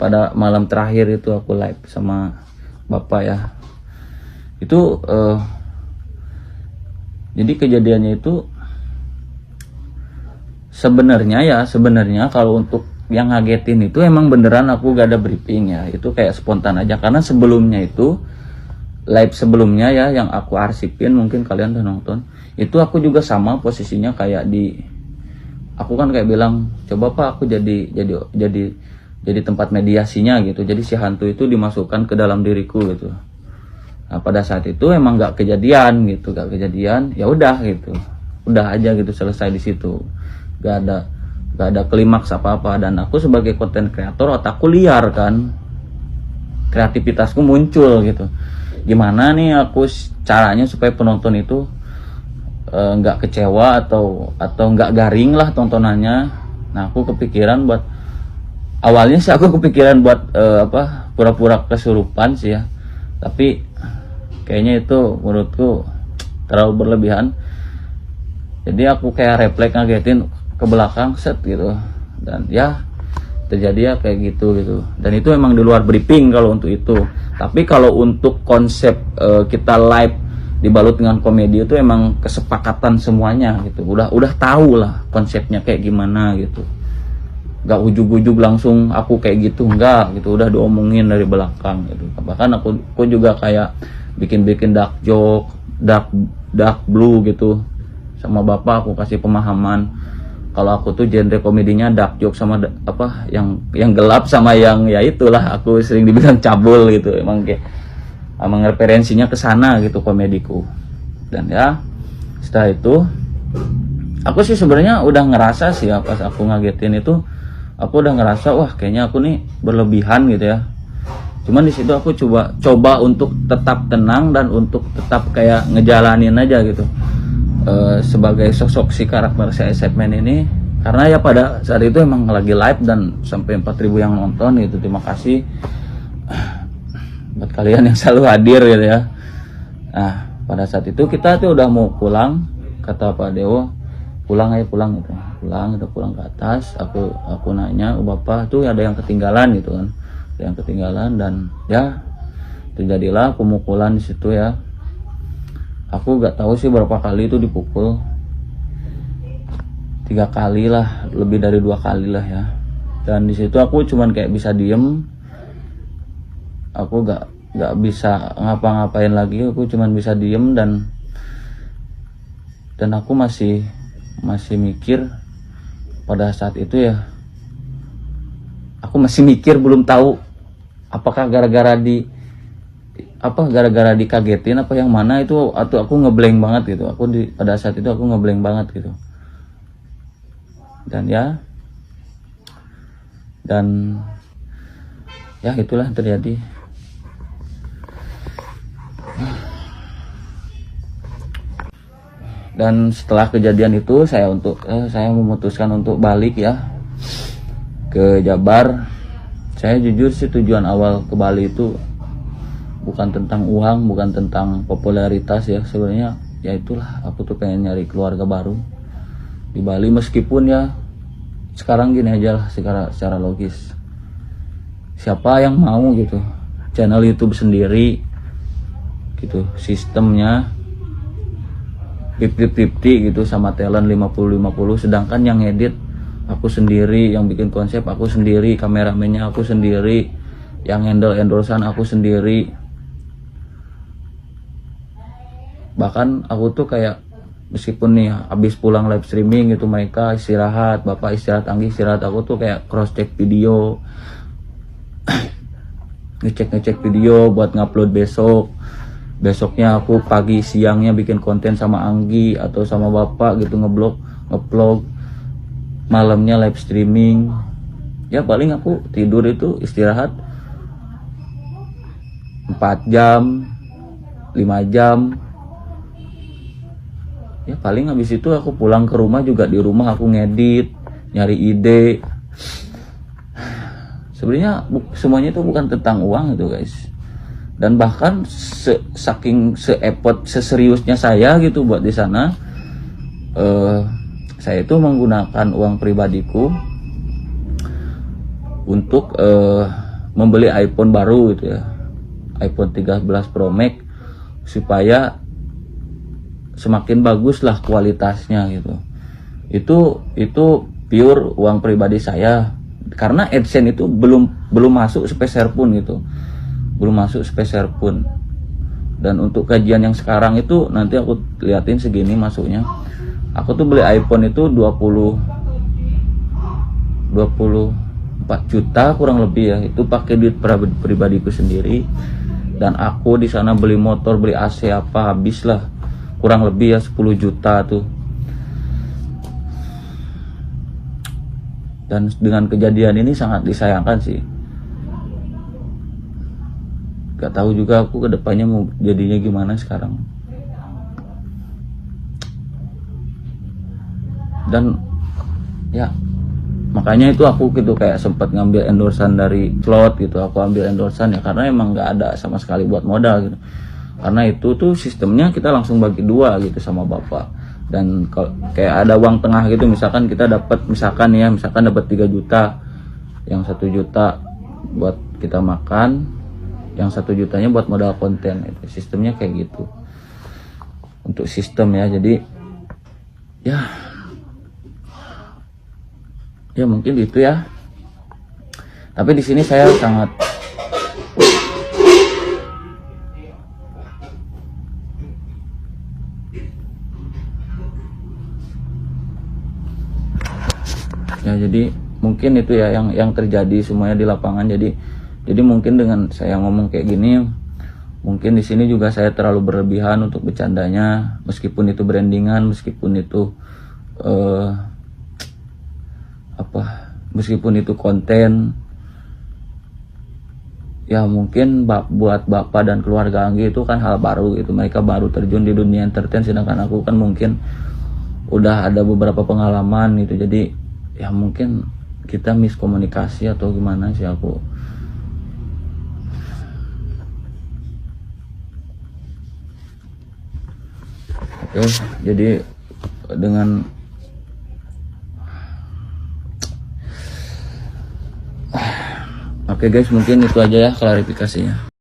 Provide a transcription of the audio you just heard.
pada malam terakhir itu aku live sama bapak ya, itu jadi kejadiannya itu sebenarnya kalau untuk yang ngagetin itu emang beneran aku gak ada briefing ya, itu kayak spontan aja. Karena sebelumnya itu live sebelumnya ya yang aku arsipin, mungkin kalian udah nonton, itu aku juga sama posisinya kayak aku kan kayak bilang, coba Pak aku jadi tempat mediasinya gitu, jadi si hantu itu dimasukkan ke dalam diriku gitu. Nah pada saat itu emang gak kejadian, ya udah gitu, udah aja gitu, selesai di situ, gak ada klimaks apa-apa. Dan aku sebagai konten kreator, otakku liar kan, kreativitasku muncul gitu, gimana nih aku caranya supaya penonton itu nggak kecewa atau nggak garing lah tontonannya. Nah aku kepikiran buat, awalnya sih aku kepikiran buat pura-pura kesurupan sih ya, tapi kayaknya itu menurutku terlalu berlebihan. Jadi aku kayak refleks ngagetin ke belakang set gitu, dan ya terjadi ya kayak gitu. Dan itu emang di luar briefing kalau untuk itu. Tapi kalau untuk konsep kita live dibalut dengan komedi itu emang kesepakatan semuanya gitu, udah tahu lah konsepnya kayak gimana gitu, gak ujug-ujug langsung aku kayak gitu, enggak gitu, udah diomongin dari belakang gitu. Bahkan aku juga kayak bikin dark joke, dark blue gitu sama bapak, aku kasih pemahaman kalau aku tuh genre komedinya dark joke sama yang gelap sama yang ya itulah, aku sering dibilang cabul gitu. Emang referensinya ke sana gitu komediku. Dan ya setelah itu aku sih sebenarnya udah ngerasa sih ya, pas aku ngagetin itu aku udah ngerasa wah kayaknya aku nih berlebihan gitu ya. Cuman di situ aku coba untuk tetap tenang dan untuk tetap kayak ngejalanin aja gitu. Sebagai sosok si karakter si Iceman ini, karena ya pada saat itu emang lagi live dan sampai 4.000 yang nonton gitu. Terima kasih buat kalian yang selalu hadir gitu ya. Nah pada saat itu kita tuh udah mau pulang, kata Pak Dewo pulang gitu, udah pulang ke atas. Aku nanya, bapak tuh ada yang ketinggalan gitu kan, ada yang ketinggalan. Dan ya terjadilah pemukulan di situ ya. Aku gak tahu sih berapa kali itu dipukul, 3 kali lah, lebih dari 2 kali lah ya. Dan di situ aku cuman kayak bisa diem, aku gak bisa ngapa-ngapain lagi, aku cuman bisa diem. Dan aku masih mikir pada saat itu ya, aku masih mikir, belum tahu apakah gara-gara dikagetin apa yang mana itu, atau aku ngeblank banget gitu. Pada saat itu aku ngeblank banget gitu. Dan ya itulah yang terjadi. Dan setelah kejadian itu saya memutuskan untuk balik ya ke Jabar. Saya jujur sih tujuan awal ke Bali itu bukan tentang uang, bukan tentang popularitas ya. Sebenarnya ya itulah, aku tuh pengen nyari keluarga baru di Bali. Meskipun ya sekarang gini aja lah, secara logis, siapa yang mau gitu channel YouTube sendiri gitu, sistemnya 50-50 gitu, sama talent 50-50, sedangkan yang edit aku sendiri, yang bikin konsep aku sendiri, kameramennya aku sendiri, yang handle endorsean aku sendiri. Bahkan aku tuh kayak, meskipun nih habis pulang live streaming gitu, mereka istirahat, bapak istirahat, Anggi istirahat, aku tuh kayak cross check video ngecek video buat ngupload besoknya aku pagi siangnya bikin konten sama Anggi atau sama bapak gitu, ngeblog, malamnya live streaming. Ya paling aku tidur itu istirahat 4 jam 5 jam ya, paling habis itu aku pulang ke rumah juga, di rumah aku ngedit, nyari ide. Sebenarnya semuanya itu bukan tentang uang itu guys. Dan bahkan saking seseriusnya saya gitu buat di sana, saya itu menggunakan uang pribadiku untuk membeli iPhone baru gitu ya, iPhone 13 Pro Max, supaya semakin bagus lah kualitasnya gitu. Itu pure uang pribadi saya, karena AdSense itu belum masuk sepeser pun gitu, belum masuk sepeser pun. Dan untuk kajian yang sekarang itu nanti aku liatin segini masuknya. Aku tuh beli iPhone itu 24 juta kurang lebih ya, itu pakai duit pribadiku sendiri. Dan aku di sana beli motor, beli AC apa, habis lah kurang lebih ya 10 juta tuh. Dan dengan kejadian ini sangat disayangkan sih. Gak tahu juga aku kedepannya mau jadinya gimana sekarang. Dan ya makanya itu aku gitu kayak sempat ngambil endorsan dari slot gitu. Aku ambil endorsan ya karena emang nggak ada sama sekali buat modal gitu. Karena itu tuh sistemnya kita langsung bagi dua gitu sama bapak. Dan kalau kayak ada uang tengah gitu, misalkan kita dapat misalkan dapat 3 juta, yang 1 juta buat kita makan, yang 1 jutanya buat modal konten. Itu sistemnya kayak gitu untuk sistem ya. Jadi ya mungkin itu ya. Tapi di sini saya sangat ya, jadi mungkin itu ya yang terjadi semuanya di lapangan. Jadi mungkin dengan saya ngomong kayak gini, mungkin di sini juga saya terlalu berlebihan untuk bercandanya, meskipun itu brandingan, meskipun itu meskipun itu konten ya. Mungkin buat bapak dan keluarga Anggi itu kan hal baru gitu, mereka baru terjun di dunia entertain, sedangkan aku kan mungkin udah ada beberapa pengalaman gitu. Jadi ya mungkin kita miskomunikasi atau gimana sih aku. Oke, jadi dengan oke guys, mungkin itu aja ya klarifikasinya.